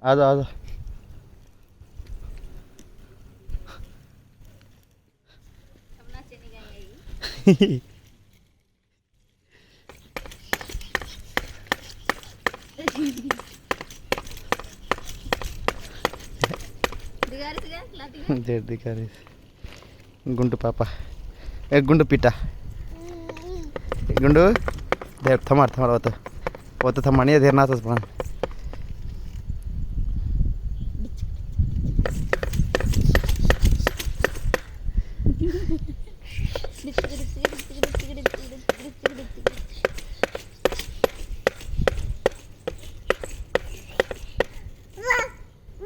आ जाओ आ जाओ. दिखारे गुंडू पापा एक गुंडू पिटा गुंडू देर थमार थमार होतं थमाणी देर नाचच पण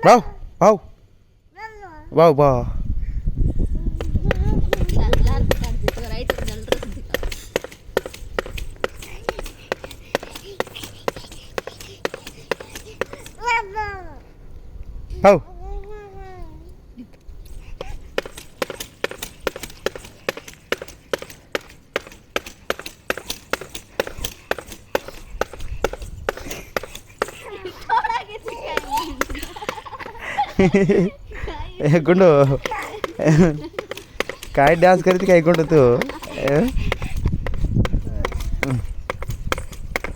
wow wow wow wow wow गुंडू काय डान्स करते काय गुंडू तू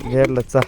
घेरलं चा